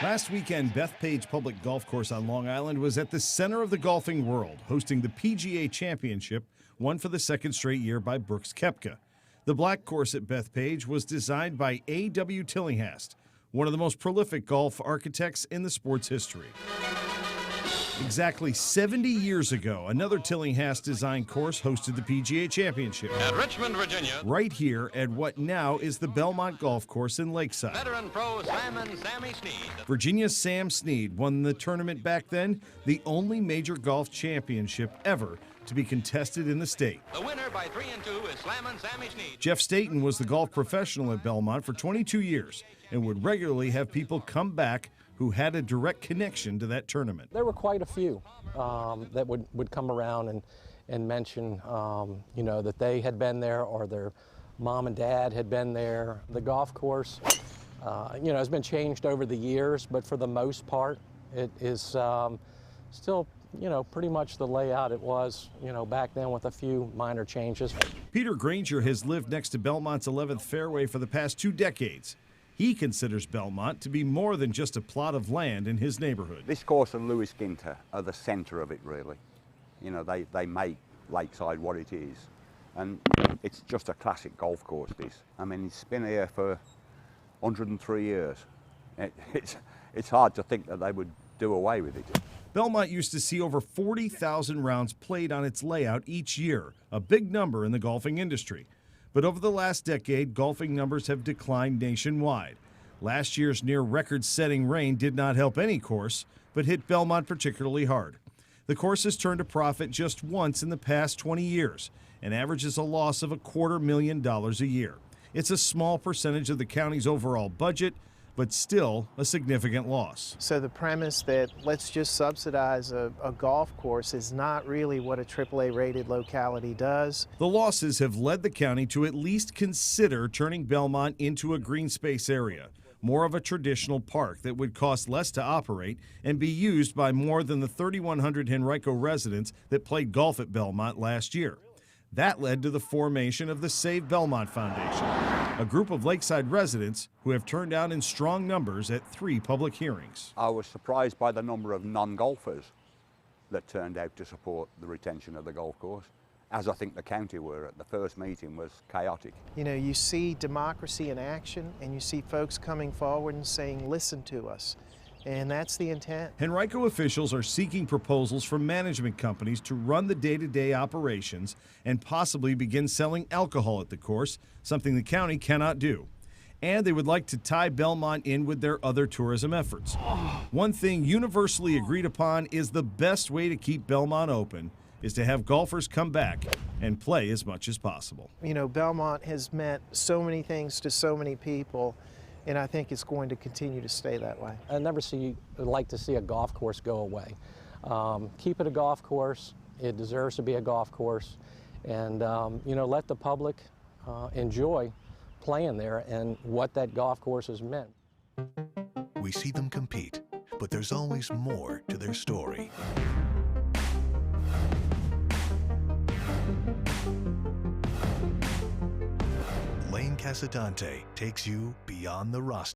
Last weekend, Bethpage Public Golf Course on Long Island was at the center of the golfing world, hosting the PGA Championship, won for the second straight year by Brooks Koepka. The black course at Bethpage was designed by A.W. Tillinghast, one of the most prolific golf architects in the sport's history. Exactly 70 years ago, another Tillinghast-designed course hosted the PGA Championship. At Richmond, Virginia. Right here at what now is the Belmont Golf Course in Lakeside. Veteran pro Sam Snead. Virginia Sam Snead won the tournament back then, the only major golf championship ever to be contested in the state. The winner by 3-2 is Slammin' Sammy Snead. Jeff Staten was the golf professional at Belmont for 22 years and would regularly have people come back who had a direct connection to that tournament. There were quite a few that would come around and mention, that they had been there or their mom and dad had been there. The golf course, has been changed over the years, but for the most part, it is still, pretty much the layout it was, back then with a few minor changes. Peter Granger has lived next to Belmont's 11th fairway for the past 2 decades. He considers Belmont to be more than just a plot of land in his neighborhood. This course and Lewis Ginter are the centre of it, really. They make Lakeside what it is. And it's just a classic golf course, this. I mean, it's been here for 103 years. It's hard to think that they would do away with it. Belmont used to see over 40,000 rounds played on its layout each year, a big number in the golfing industry. But over the last decade, golfing numbers have declined nationwide. Last year's near record-setting rain did not help any course, but hit Belmont particularly hard. The course has turned a profit just once in the past 20 years and averages a loss of $250,000 a year. It's a small percentage of the county's overall budget, but still a significant loss. So the premise that let's just subsidize a golf course is not really what a AAA-rated locality does. The losses have led the county to at least consider turning Belmont into a green space area, more of a traditional park that would cost less to operate and be used by more than the 3,100 Henrico residents that played golf at Belmont last year. That led to the formation of the Save Belmont Foundation, a group of Lakeside residents who have turned out in strong numbers at 3 public hearings. I was surprised by the number of non-golfers that turned out to support the retention of the golf course, as I think the county were. At the first meeting was chaotic. You see democracy in action, and you see folks coming forward and saying, listen to us. And that's the intent. Henrico officials are seeking proposals from management companies to run the day-to-day operations and possibly begin selling alcohol at the course, something the county cannot do. And they would like to tie Belmont in with their other tourism efforts. One thing universally agreed upon is the best way to keep Belmont open is to have golfers come back and play as much as possible. Belmont has meant so many things to so many people, and I think it's going to continue to stay that way. I never like to see a golf course go away. Keep it a golf course. It deserves to be a golf course. And, let the public enjoy playing there and what that golf course has meant. We see them compete, but there's always more to their story. Lane Casadante takes you beyond the roster.